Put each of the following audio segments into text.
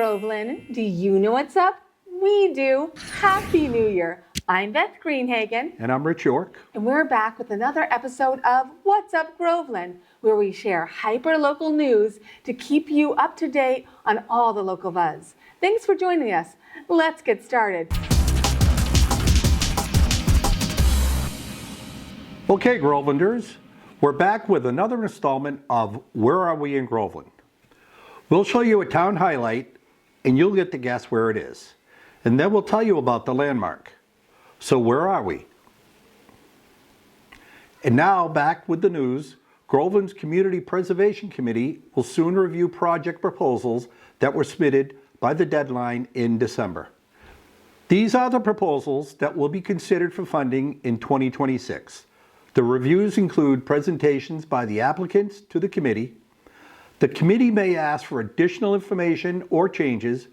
Groveland. Do you know what's up? We do. Happy New Year. I'm Beth Greenhagen. And I'm Rich York. And we're back with another episode of What's Up Groveland, where we share hyper-local news to keep you up to date on all the local buzz. Thanks for joining us. Let's get started. Okay, Grovelanders, we're back with another installment of Where Are We in Groveland? We'll show you a town highlight and you'll get to guess where it is. And then we'll tell you about the landmark. So where are we? And now back with the news. Groveland's Community Preservation Committee will soon review project proposals that were submitted by the deadline in December. These are the proposals that will be considered for funding in 2026. The reviews include presentations by the applicants to the committee. The committee may ask for additional information or changes.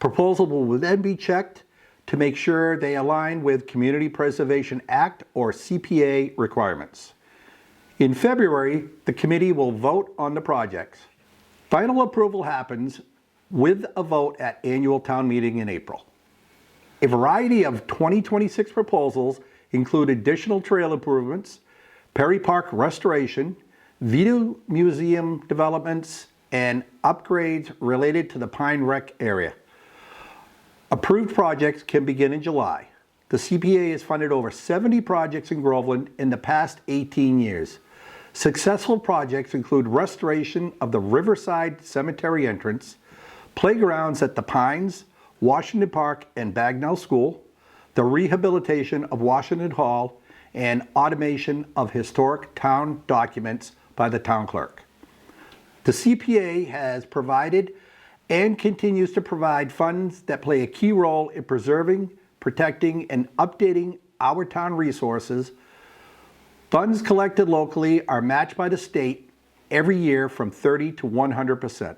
Proposal will then be checked to make sure they align with Community Preservation Act or CPA requirements. In February, the committee will vote on the projects. Final approval happens with a vote at annual town meeting in April. A variety of 2026 proposals include additional trail improvements, Perry Park restoration, video museum developments, and upgrades related to the Pine Rec area. Approved projects can begin in July. The CPA has funded over 70 projects in Groveland in the past 18 years. Successful projects include restoration of the Riverside Cemetery entrance, playgrounds at the Pines, Washington Park, and Bagnell School, the rehabilitation of Washington Hall, and automation of historic town documents by the town clerk. The CPA has provided and continues to provide funds that play a key role in preserving, protecting, and updating our town resources. Funds collected locally are matched by the state every year from 30 to 100%.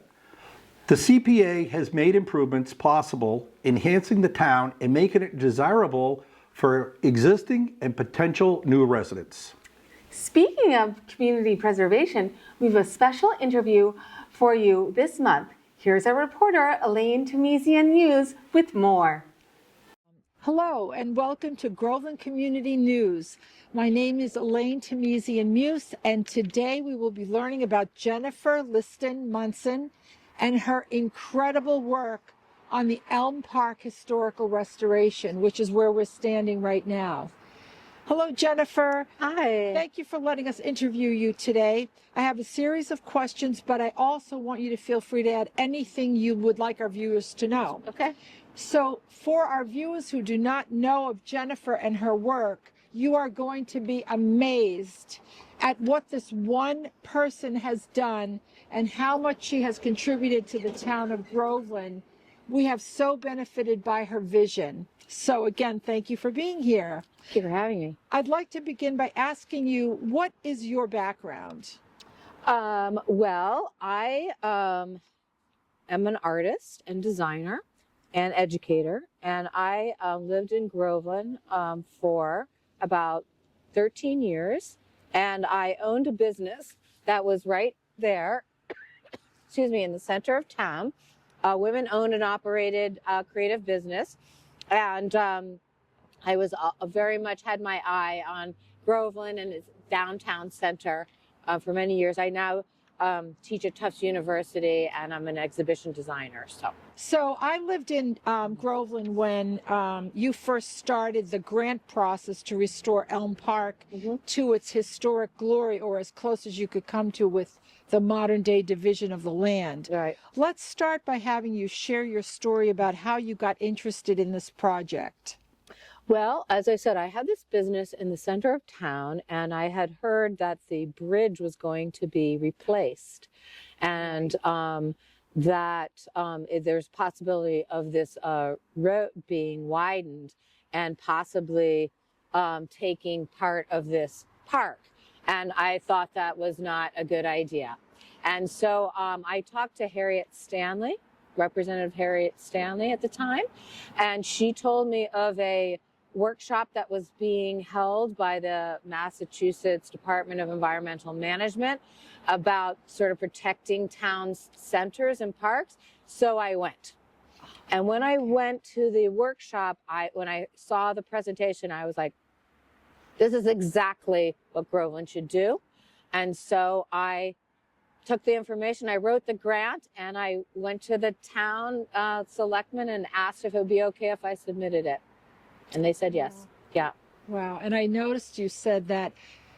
The CPA has made improvements possible, enhancing the town and making it desirable for existing and potential new residents. Speaking of community preservation, we have a special interview for you this month. Here's our reporter, Elaine Temesian News, with more. Hello and welcome to Groveland Community News. My name is Elaine Temesian Muse, and today we will be learning about Jennifer Liston Munson and her incredible work on the Elm Park historical restoration, which is where we're standing right now. Hello, Jennifer. Hi. Thank you for letting us interview you today. I have a series of questions, but I also want you to feel free to add anything you would like our viewers to know. Okay. So for our viewers who do not know of Jennifer and her work, you are going to be amazed at what this one person has done and how much she has contributed to the town of Groveland. We have so benefited by her vision. So again, thank you for being here. Thank you for having me. I'd like to begin by asking you, what is your background? Well, I am an artist and designer and educator, and I lived in Groveland for about 13 years, and I owned a business that was right there, excuse me, in the center of town. Women owned and operated creative business, and I was very much had my eye on Groveland and its downtown center for many years. I now teach at Tufts University, and I'm an exhibition designer. So I lived in Groveland when you first started the grant process to restore Elm Park to its historic glory, or as close as you could come to with the modern day division of the land. Right. Let's start by having you share your story about how you got interested in this project. Well, as I said, I had this business in the center of town, and I had heard that the bridge was going to be replaced, and that there's possibility of this road being widened and possibly taking part of this park. And I thought that was not a good idea. And so I talked to Harriet Stanley, Representative Harriet Stanley at the time, and she told me of a workshop that was being held by the Massachusetts Department of Environmental Management about sort of protecting town centers and parks. So I went. And when I went to the workshop, when I saw the presentation, I was like, this is exactly what Groveland should do. And so I took the information, I wrote the grant, and I went to the town selectmen and asked if it would be okay if I submitted it. And they said yes. Yeah. Wow. And I noticed you said that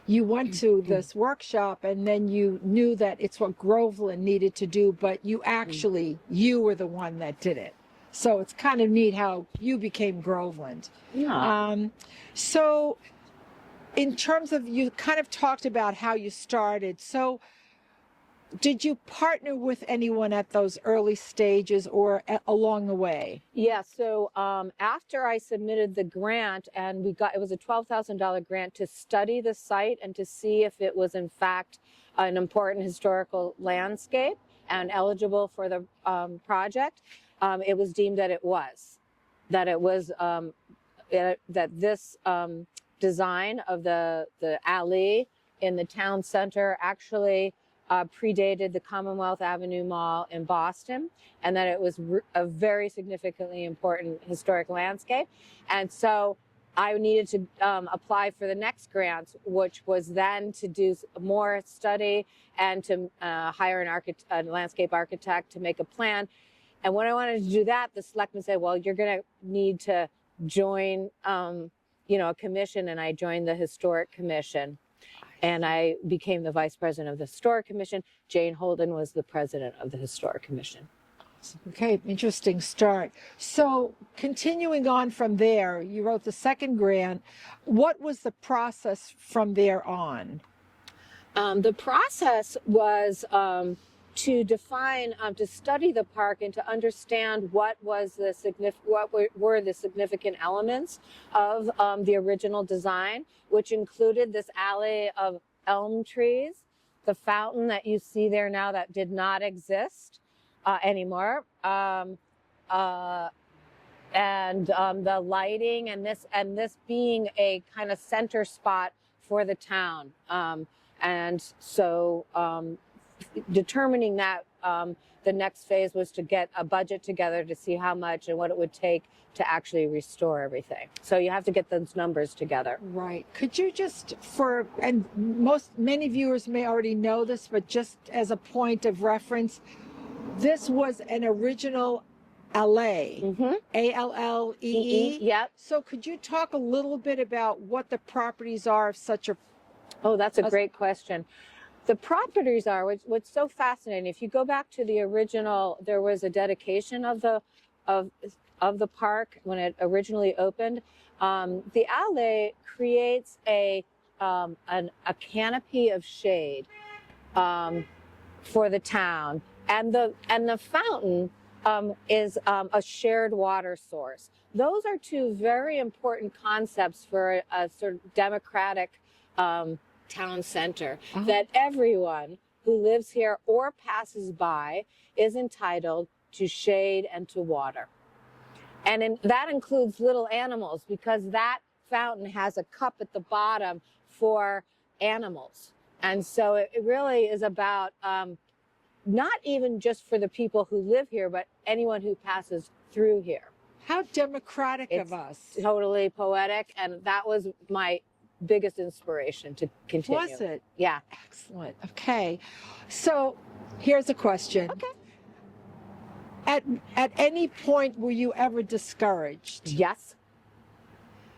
you went to this workshop and then you knew that it's what Groveland needed to do, but you were the one that did it. So it's kind of neat how you became Groveland. Yeah. So in terms of, you kind of talked about how you started. So did you partner with anyone at those early stages or along the way? Yeah, so after I submitted the grant, and it was a $12,000 grant to study the site and to see if it was in fact an important historical landscape and eligible for the project, it was deemed that it was. That this design of the alley in the town center actually predated the Commonwealth Avenue Mall in Boston, and that it was a very significantly important historic landscape. And so I needed to apply for the next grant, which was then to do more study and to hire a landscape architect to make a plan. And when I wanted to do that, the selectmen said, well, you're going to need to join a commission, and I joined the Historic Commission. And I became the vice president of the Historic Commission. Jane Holden was the president of the Historic Commission. Okay, interesting start. So continuing on from there, you wrote the second grant. What was the process from there on? The process was to define, to study the park and to understand what were the significant elements of the original design, which included this alley of elm trees, the fountain that you see there now that did not exist anymore, and the lighting, and this being a kind of center spot for the town, and so. Determining that the next phase was to get a budget together to see how much and what it would take to actually restore everything. So you have to get those numbers together. Right. Could you just, many viewers may already know this, but just as a point of reference, this was an original alley, A-L-L-E-E. Yep. So could you talk a little bit about what the properties are of such a... Oh, that's a great question. The properties are, what's so fascinating, if you go back to the original, there was a dedication of the park when it originally opened. The alley creates a canopy of shade for the town, and the fountain is a shared water source. Those are two very important concepts for a sort of democratic town center, that everyone who lives here or passes by is entitled to shade and to water. And that includes little animals, because that fountain has a cup at the bottom for animals. And so it really is about not even just for the people who live here, but anyone who passes through here. How democratic of us. Totally poetic, and that was my biggest inspiration to continue. Was it? Yeah. Excellent. Okay. So here's a question. Okay. At any point, were you ever discouraged? Yes.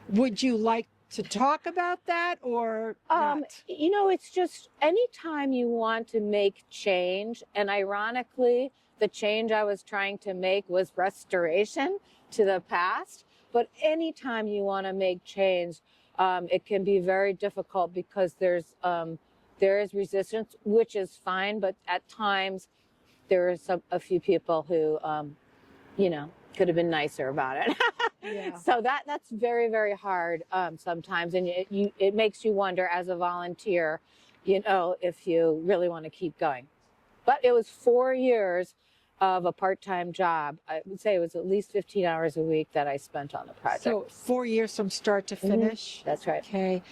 Would you like to talk about that or not? It's just anytime you want to make change, and ironically, the change I was trying to make was restoration to the past, but anytime you want to make change, it can be very difficult because there is resistance, which is fine, but at times there are a few people who, could have been nicer about it. Yeah. So that's very, very hard sometimes, and it makes you wonder as a volunteer, if you really want to keep going. But it was 4 years of a part-time job. I would say it was at least 15 hours a week that I spent on the project. So 4 years from start to finish? That's right. Okay.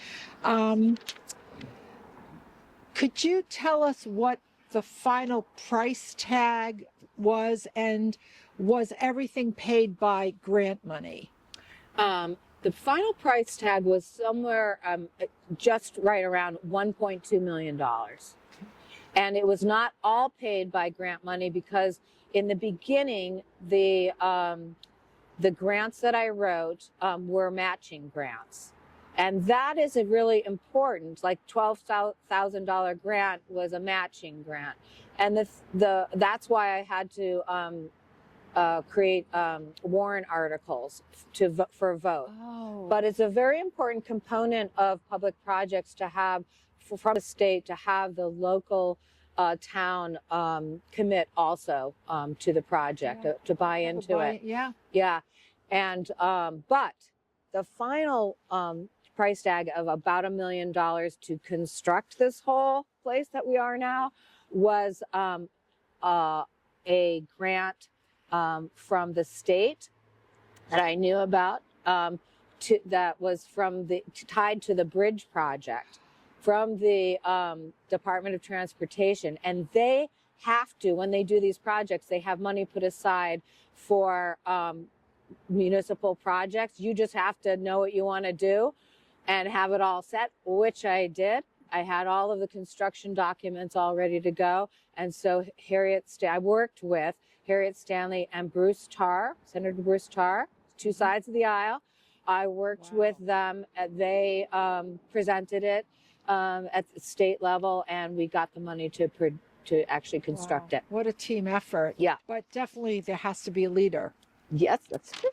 Could you tell us what the final price tag was, and was everything paid by grant money? The final price tag was somewhere just right around $1.2 million. And it was not all paid by grant money because in the beginning, the grants that I wrote were matching grants. And that is a really important, like $12,000 grant was a matching grant. And that's why I had to create warrant articles for a vote. Oh. But it's a very important component of public projects to have, from the state, to have the local town commit also to the project, to buy into it. Yeah. Yeah. And, but the final price tag of about $1 million to construct this whole place that we are now was a grant from the state that I knew about that was tied to the bridge project from the Department of Transportation. And they have to, when they do these projects, they have money put aside for municipal projects. You just have to know what you want to do and have it all set, which I did. I had all of the construction documents all ready to go. And so I worked with Harriet Stanley and Bruce Tarr, Senator Bruce Tarr, two sides of the aisle. I worked with them. They presented it at the state level, and we got the money to actually construct it. What a team effort. Yeah. But definitely there has to be a leader. Yes, that's true.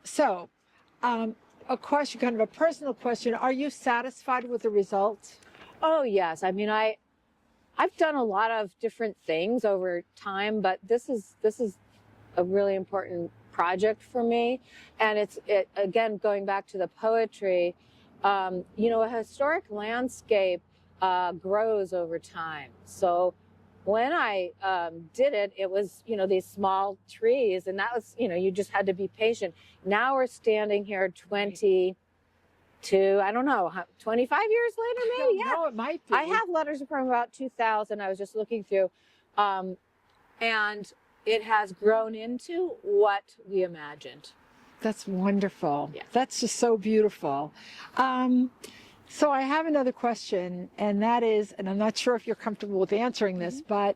So, a question, kind of a personal question. Are you satisfied with the result? Oh, yes. I mean, I've done a lot of different things over time, but this is a really important project for me. And it again, going back to the poetry, a historic landscape grows over time. So when I did it, it was, these small trees, and that was, you just had to be patient. Now we're standing here 25 years later, maybe? Yeah. No, it might be. I have letters from about 2000 I was just looking through. And it has grown into what we imagined. That's wonderful. Yeah. That's just so beautiful. So I have another question, and that is, and I'm not sure if you're comfortable with answering this, but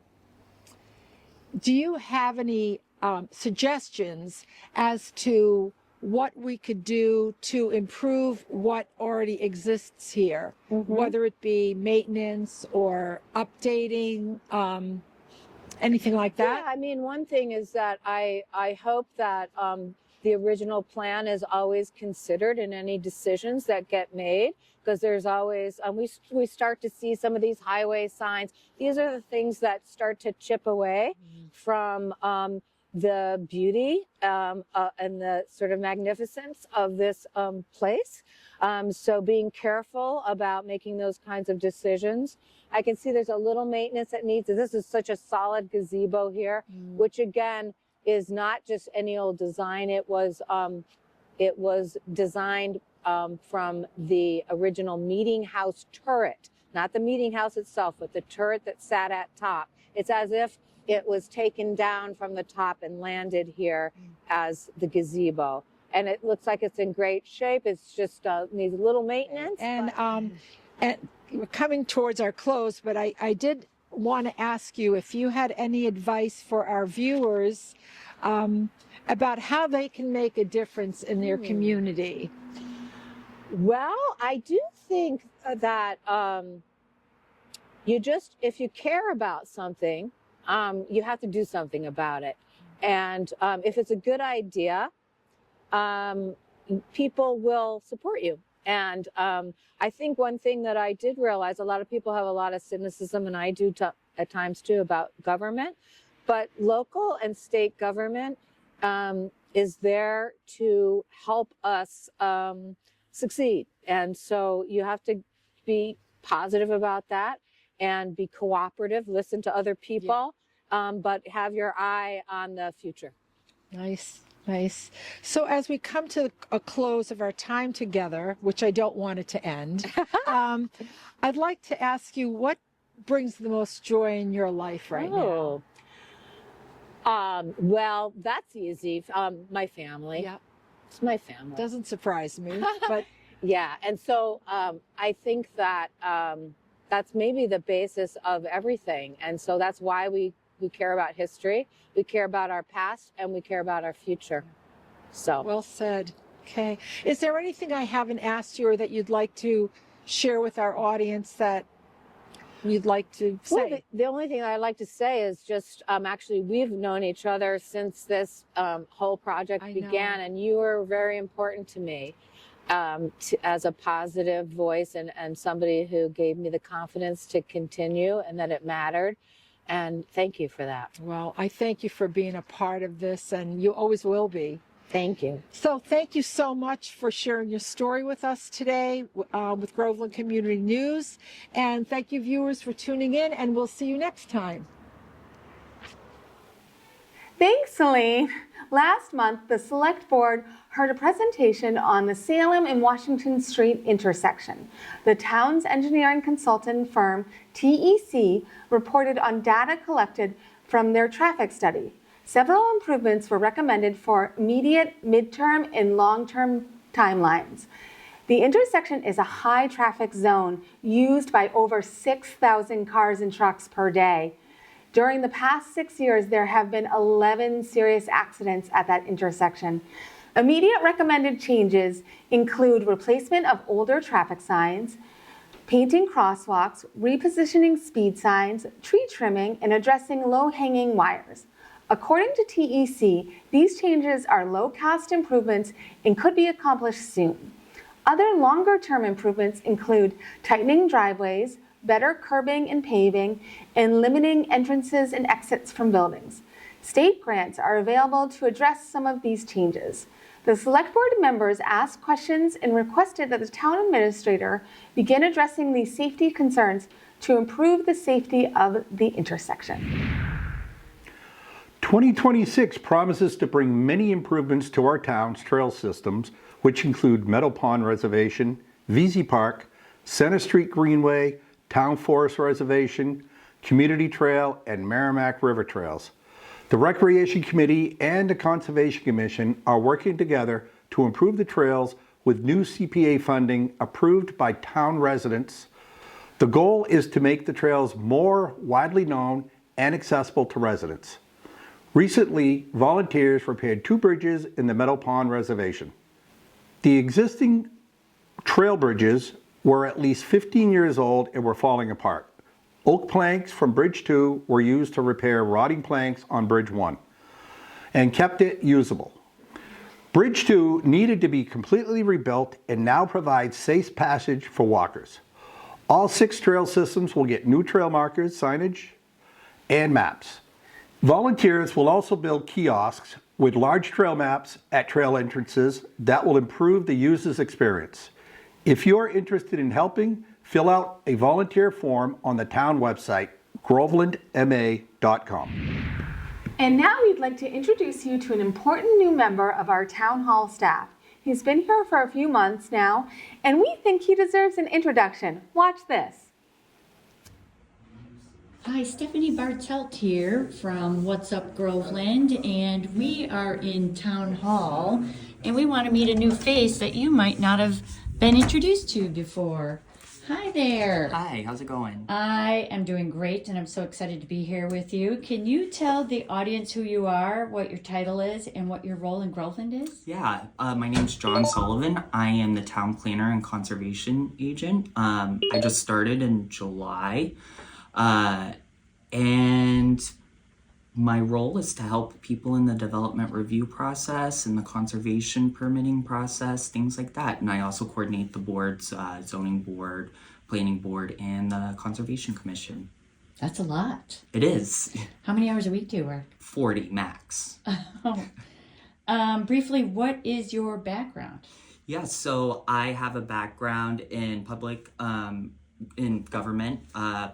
do you have any suggestions as to what we could do to improve what already exists here, whether it be maintenance or updating, anything like that? Yeah, I mean, one thing is that I hope that the original plan is always considered in any decisions that get made, because there's always, we start to see some of these highway signs. These are the things that start to chip away from the beauty and the sort of magnificence of this place. So being careful about making those kinds of decisions. I can see there's a little maintenance that needs. This is such a solid gazebo here, which again is not just any old design. It was designed from the original meeting house turret, not the meeting house itself, but the turret that sat at top. It's as if it was taken down from the top and landed here as the gazebo. And it looks like it's in great shape. It's just needs a little maintenance. And we're coming towards our close, but I did want to ask you if you had any advice for our viewers about how they can make a difference in their community. Well, I do think that if you care about something, you have to do something about it. And if it's a good idea, people will support you. And I think one thing that I did realize, a lot of people have a lot of cynicism, and I do at times too, about government, but local and state government is there to help us succeed. And so you have to be positive about that and be cooperative, listen to other people, but have your eye on the future. Nice. Nice. So as we come to a close of our time together, which I don't want it to end, I'd like to ask you, what brings the most joy in your life right now? Well, that's easy. My family. Yeah, It's my family. doesn't surprise me, but Yeah, and so I think that that's maybe the basis of everything, and so that's why we care about history, we care about our past, and we care about our future. So well said. Okay. Is there anything I haven't asked you or that you'd like to share with our audience that you'd like to say? well, the only thing I'd like to say is just actually we've known each other since this whole project I began, know. and you were very important to me. As a positive voice and somebody who gave me the confidence to continue and that it mattered. And thank you for that. Well, I thank you for being a part of this, and you always will be. Thank you. So thank you so much for sharing your story with us today with Groveland Community News. And thank you, viewers, for tuning in, and we'll see you next time. Thanks, Celine. Last month, the Select Board heard a presentation on the Salem and Washington Street intersection. The town's engineering consultant firm, TEC, reported on data collected from their traffic study. Several improvements were recommended for immediate, midterm, and long-term timelines. The intersection is a high traffic zone used by over 6,000 cars and trucks per day. During the past 6 years, there have been 11 serious accidents at that intersection. Immediate recommended changes include replacement of older traffic signs, painting crosswalks, repositioning speed signs, tree trimming, and addressing low-hanging wires. According to TEC, these changes are low-cost improvements and could be accomplished soon. Other longer-term improvements include tightening driveways, better curbing and paving, and limiting entrances and exits from buildings. State grants are available to address some of these changes. The Select Board members asked questions and requested that the town administrator begin addressing these safety concerns to improve the safety of the intersection. 2026 promises to bring many improvements to our town's trail systems, which include Meadow Pond Reservation, VZ Park, Center Street Greenway, Town Forest Reservation, Community Trail, and Merrimack River Trails. The Recreation Committee and the Conservation Commission are working together to improve the trails with new CPA funding approved by town residents. The goal is to make the trails more widely known and accessible to residents. Recently, volunteers repaired 2 bridges in the Meadow Pond Reservation. The existing trail bridges were at least 15 years old and were falling apart. Oak planks from Bridge 2 were used to repair rotting planks on Bridge 1 and kept it usable. Bridge 2 needed to be completely rebuilt and now provides safe passage for walkers. All 6 trail systems will get new trail markers, signage, and maps. Volunteers will also build kiosks with large trail maps at trail entrances that will improve the user's experience. If you're interested in helping, fill out a volunteer form on the town website, grovelandma.com. And now we'd like to introduce you to an important new member of our town hall staff. He's been here for a few months now, and we think he deserves an introduction. Watch this. Hi, Stephanie Bartelt here from What's Up Groveland, and we are in Town Hall, and we want to meet a new face that you might not have been introduced to before. Hi there. Hi, how's it going? I am doing great, and I'm so excited to be here with you. Can you tell the audience who you are, what your title is, and what your role in Groveland is? Yeah, my name's John Sullivan. I am the town planner and conservation agent. I just started in July, and my role is to help people in the development review process and the conservation permitting process, things like that. And I also coordinate the boards, zoning board, planning board, and the conservation commission. That's a lot. It is. How many hours a week do you work? 40 max. Briefly, what is your background? Yeah, so I have a background in in government.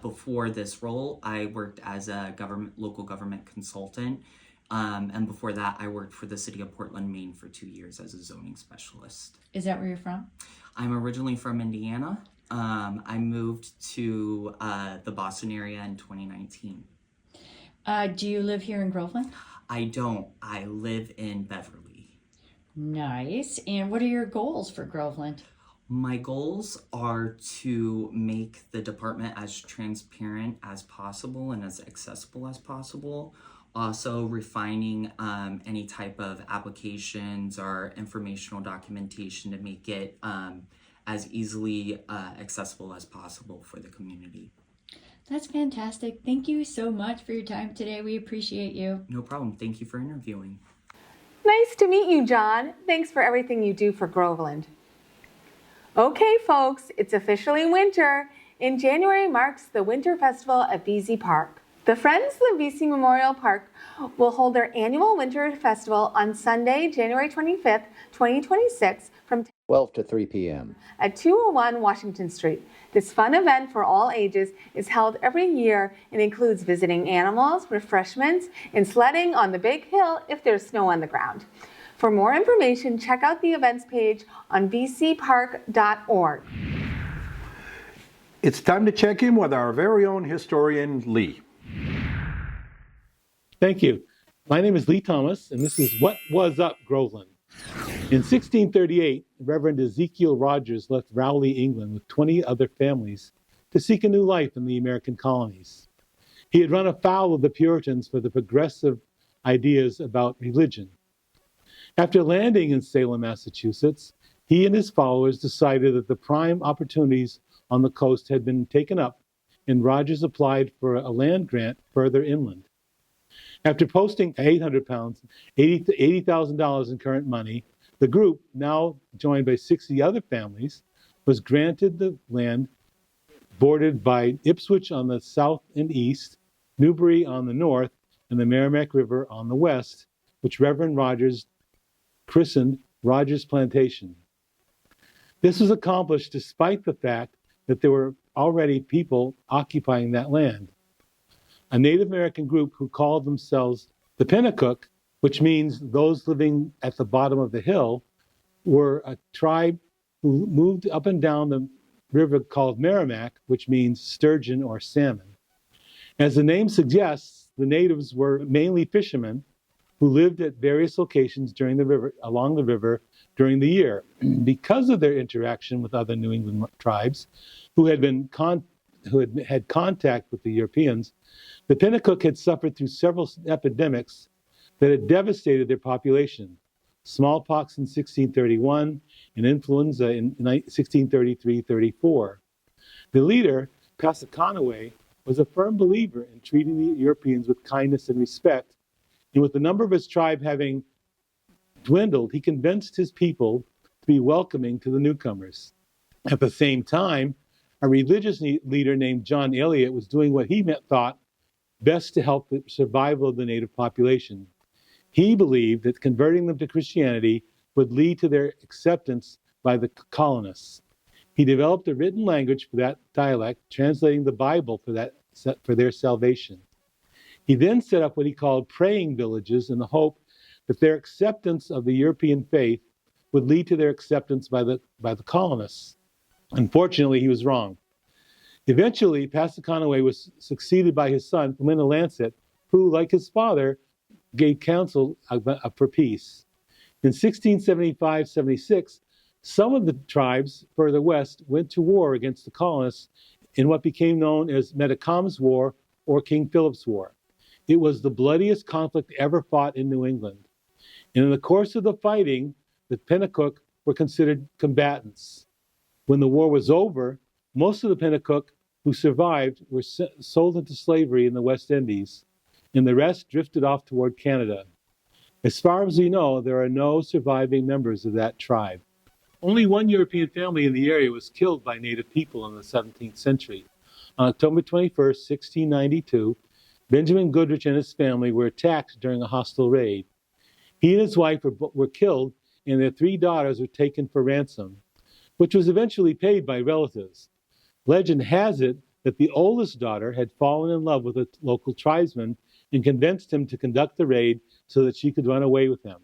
Before this role, I worked as a local government consultant. And before that, I worked for the city of Portland, Maine for 2 years as a zoning specialist. Is that where you're from? I'm originally from Indiana. I moved to the Boston area in 2019. Do you live here in Groveland? I don't. I live in Beverly. Nice. And what are your goals for Groveland? My goals are to make the department as transparent as possible and as accessible as possible. Also, refining any type of applications or informational documentation to make it as easily accessible as possible for the community. That's fantastic. Thank you so much for your time today. We appreciate you. No problem. Thank you for interviewing. Nice to meet you, John. Thanks for everything you do for Groveland. Okay, folks, it's officially winter. In January marks the Winter Festival at VZ Park. The Friends of VZ Memorial Park will hold their annual Winter Festival on Sunday, January 25th, 2026 from 12 to 3 p.m. at 201 Washington Street. This fun event for all ages is held every year and includes visiting animals, refreshments, and sledding on the big hill if there's snow on the ground. For more information, check out the events page on vzpark.org. It's time to check in with our very own historian, Lee. Thank you. My name is Lee Thomas, and this is What Was Up Groveland. In 1638, Reverend Ezekiel Rogers left Rowley, England, with 20 other families to seek a new life in the American colonies. He had run afoul of the Puritans for the progressive ideas about religion. After landing in Salem, Massachusetts, he and his followers decided that the prime opportunities on the coast had been taken up, and Rogers applied for a land grant further inland. After posting £800, $80,000 in current money, the group, now joined by 60 other families, was granted the land bordered by Ipswich on the south and east, Newbury on the north, and the Merrimack River on the west, which Reverend Rogers christened Rogers Plantation. This was accomplished despite the fact that there were already people occupying that land. A Native American group who called themselves the Pennacook, which means those living at the bottom of the hill, were a tribe who moved up and down the river called Merrimack, which means sturgeon or salmon. As the name suggests, the natives were mainly fishermen who lived at various locations along the river during the year. Because of their interaction with other New England tribes who had had contact with the Europeans, the Pennacook had suffered through several epidemics that had devastated their population. Smallpox in 1631 and influenza in 1633-34. The leader, Passaconaway, was a firm believer in treating the Europeans with kindness and respect, and with the number of his tribe having dwindled, he convinced his people to be welcoming to the newcomers. At the same time, a religious leader named John Eliot was doing what he thought best to help the survival of the native population. He believed that converting them to Christianity would lead to their acceptance by the colonists. He developed a written language for that dialect, translating the Bible for their salvation. He then set up what he called praying villages in the hope that their acceptance of the European faith would lead to their acceptance by the colonists. Unfortunately, he was wrong. Eventually, Passaconaway was succeeded by his son, Lancet, who, like his father, gave counsel for peace. In 1675-76, some of the tribes further west went to war against the colonists in what became known as Metacom's War or King Philip's War. It was the bloodiest conflict ever fought in New England. And in the course of the fighting, the Pennacook were considered combatants. When the war was over, most of the Pennacook who survived were sold into slavery in the West Indies, and the rest drifted off toward Canada. As far as we know, there are no surviving members of that tribe. Only one European family in the area was killed by native people in the 17th century. On October 21st, 1692, Benjamin Goodrich and his family were attacked during a hostile raid. He and his wife were killed, and their 3 daughters were taken for ransom, which was eventually paid by relatives. Legend has it that the oldest daughter had fallen in love with a local tribesman and convinced him to conduct the raid so that she could run away with him.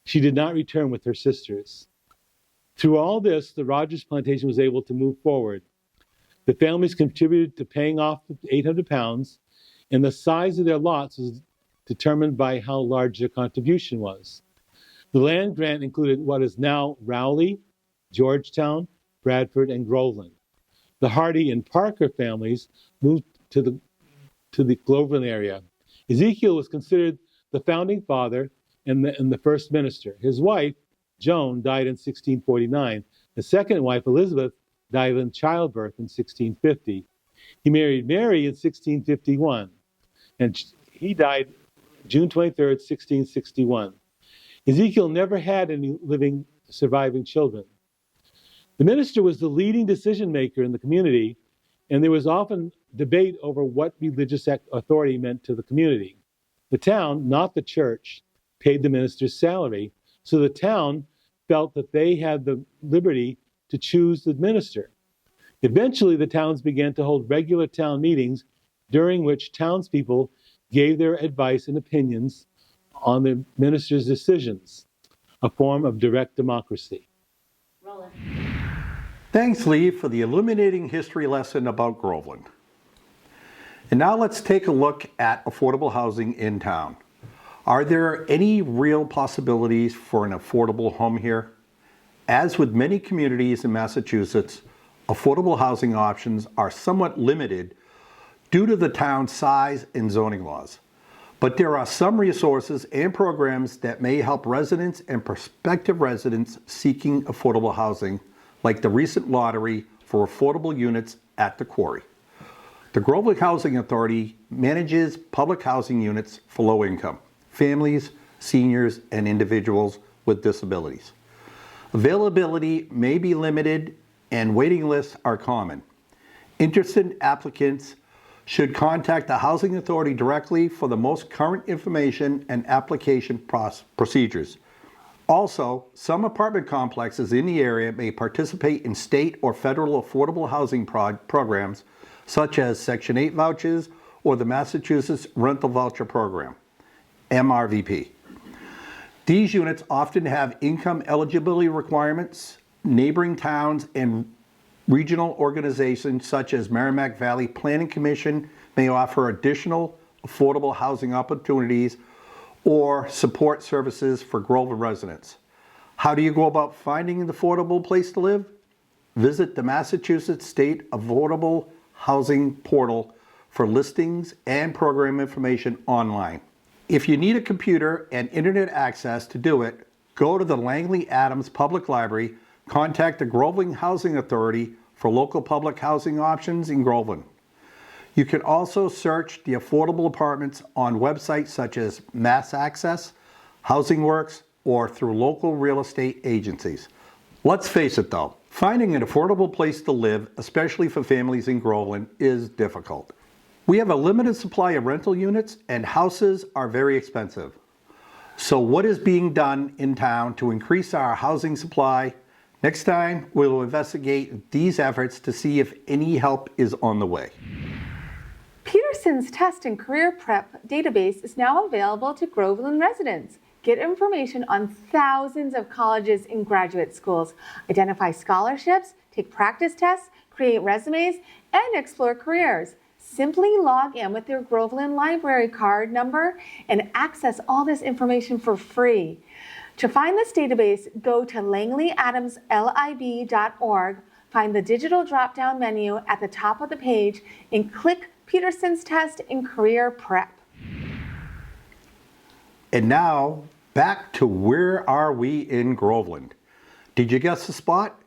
She did not return with her sisters. Through all this, the Rogers plantation was able to move forward. The families contributed to paying off the £800, and the size of their lots was determined by how large their contribution was. The land grant included what is now Rowley, Georgetown, Bradford, and Groveland. The Hardy and Parker families moved to the Groveland area. Ezekiel was considered the founding father and the first minister. His wife, Joan, died in 1649. The second wife, Elizabeth, died in childbirth in 1650. He married Mary in 1651, and he died June 23rd, 1661. Ezekiel never had any living surviving children. The minister was the leading decision maker in the community, and there was often debate over what religious authority meant to the community. The town, not the church, paid the minister's salary, so the town felt that they had the liberty to choose the minister. Eventually, the towns began to hold regular town meetings during which townspeople gave their advice and opinions on the minister's decisions, a form of direct democracy. Thanks, Lee, for the illuminating history lesson about Groveland. And now let's take a look at affordable housing in town. Are there any real possibilities for an affordable home here? As with many communities in Massachusetts, affordable housing options are somewhat limited due to the town's size and zoning laws. But there are some resources and programs that may help residents and prospective residents seeking affordable housing, like the recent lottery for affordable units at the quarry. The Groveland Housing Authority manages public housing units for low income, families, seniors, and individuals with disabilities. Availability may be limited and waiting lists are common. Interested applicants should contact the Housing Authority directly for the most current information and application procedures. Also, some apartment complexes in the area may participate in state or federal affordable housing programs, such as Section 8 vouchers or the Massachusetts Rental Voucher Program, MRVP. These units often have income eligibility requirements. Neighboring towns and regional organizations such as Merrimack Valley Planning Commission may offer additional affordable housing opportunities or support services for Groveland residents. How do you go about finding an affordable place to live? Visit the Massachusetts State Affordable Housing Portal for listings and program information online. If you need a computer and internet access to do it, go to the Langley Adams Public Library, contact the Groveland Housing Authority for local public housing options in Groveland. You can also search the affordable apartments on websites such as Mass Access, Housing Works, or through local real estate agencies. Let's face it though, finding an affordable place to live, especially for families in Groveland, is difficult. We have a limited supply of rental units and houses are very expensive. So what is being done in town to increase our housing supply? Next time, we'll investigate these efforts to see if any help is on the way. Peterson's Test and Career Prep database is now available to Groveland residents. Get information on thousands of colleges and graduate schools, identify scholarships, take practice tests, create resumes, and explore careers. Simply log in with your Groveland Library card number and access all this information for free. To find this database, go to langleyadamslib.org, find the digital drop-down menu at the top of the page, and click Peterson's Test and Career Prep. And now, back to where are we in Groveland? Did you guess the spot?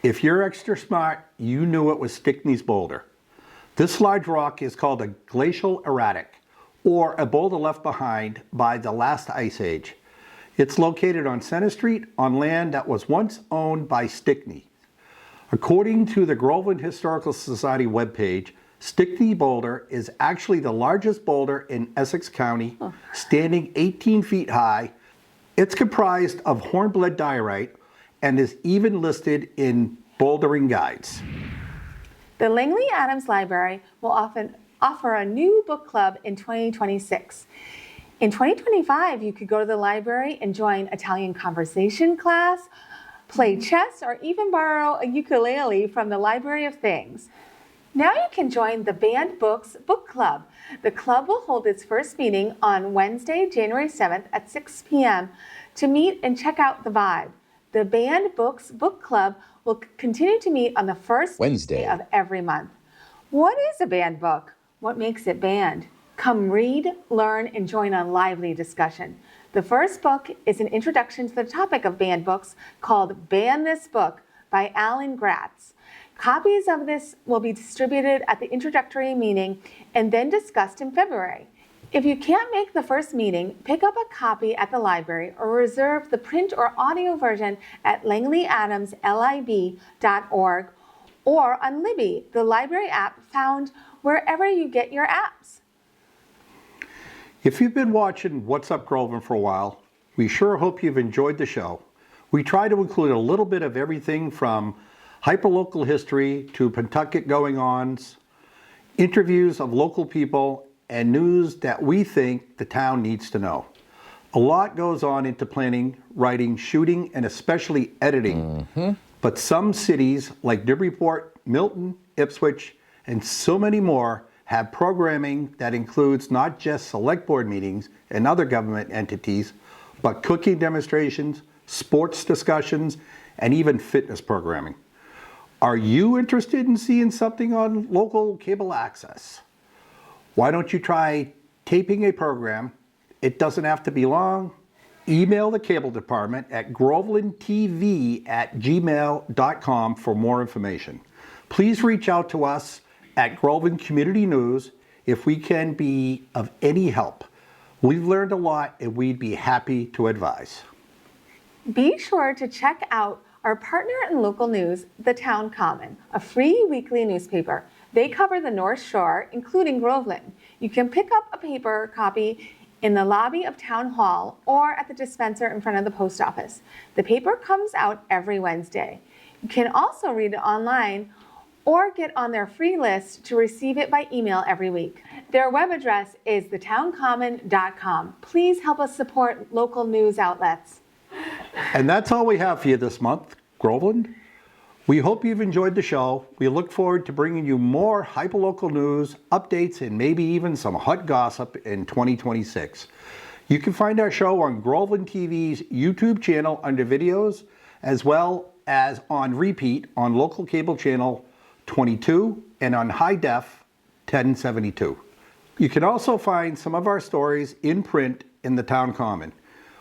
If you're extra smart, you knew it was Stickney's Boulder. This large rock is called a glacial erratic, or a boulder left behind by the last ice age. It's located on Center Street on land that was once owned by Stickney. According to the Groveland Historical Society webpage, Stickney Boulder is actually the largest boulder in Essex County, standing 18 feet high. It's comprised of hornblende diorite and is even listed in bouldering guides. The Langley Adams Library will often offer a new book club in 2026. In 2025, you could go to the library and join Italian conversation class, play chess, or even borrow a ukulele from the Library of Things. Now you can join the Banned Books Book Club. The club will hold its first meeting on Wednesday, January 7th at 6 p.m. to meet and check out the vibe. The Banned Books Book Club will continue to meet on the first Wednesday of every month. What is a banned book? What makes it banned? Come read, learn, and join a lively discussion. The first book is an introduction to the topic of banned books called Ban This Book by Alan Gratz. Copies of this will be distributed at the introductory meeting and then discussed in February. If you can't make the first meeting, pick up a copy at the library or reserve the print or audio version at langleyadamslib.org or on Libby, the library app found wherever you get your apps. If you've been watching What's Up Groveland for a while, we sure hope you've enjoyed the show. We try to include a little bit of everything from hyperlocal history to Pentucket going-ons, interviews of local people, and news that we think the town needs to know. A lot goes on into planning, writing, shooting, and especially editing. But some cities like Newburyport, Milton, Ipswich, and so many more have programming that includes not just select board meetings and other government entities, but cooking demonstrations, sports discussions, and even fitness programming. Are you interested in seeing something on local cable access? Why don't you try taping a program? It doesn't have to be long. Email the cable department at grovelandtv@gmail.com for more information. Please reach out to us at Groveland Community News if we can be of any help. We've learned a lot and we'd be happy to advise. Be sure to check out our partner in local news, The Town Common, a free weekly newspaper. They cover the North Shore, including Groveland. You can pick up a paper copy in the lobby of Town Hall or at the dispenser in front of the post office. The paper comes out every Wednesday. You can also read it online or get on their free list to receive it by email every week. Their web address is thetowncommun.com. Please help us support local news outlets. And that's all we have for you this month, Groveland. We hope you've enjoyed the show. We look forward to bringing you more hyperlocal news, updates, and maybe even some hot gossip in 2026. You can find our show on Groveland TV's YouTube channel under videos, as well as on repeat on local cable channel 22 and on high def 1072. You can also find some of our stories in print in the Town Common.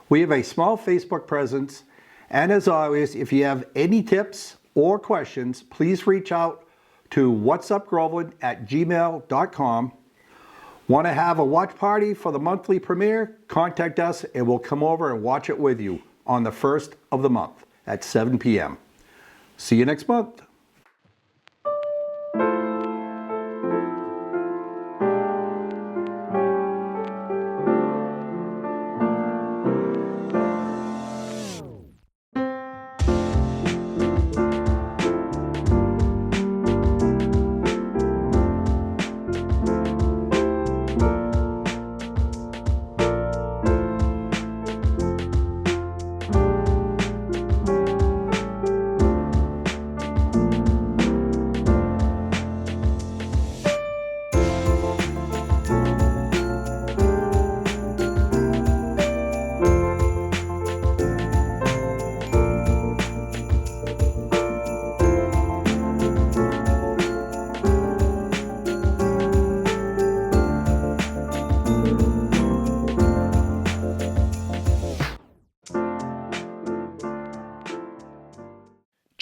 We have a small Facebook presence, and as always, if you have any tips or questions, please reach out to whatsupgroveland@gmail.com. Want to have a watch party for the monthly premiere? Contact us and we'll come over and watch it with you on the 1st of the month at 7 p.m. See you next month.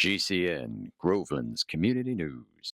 GCN, Groveland's Community News.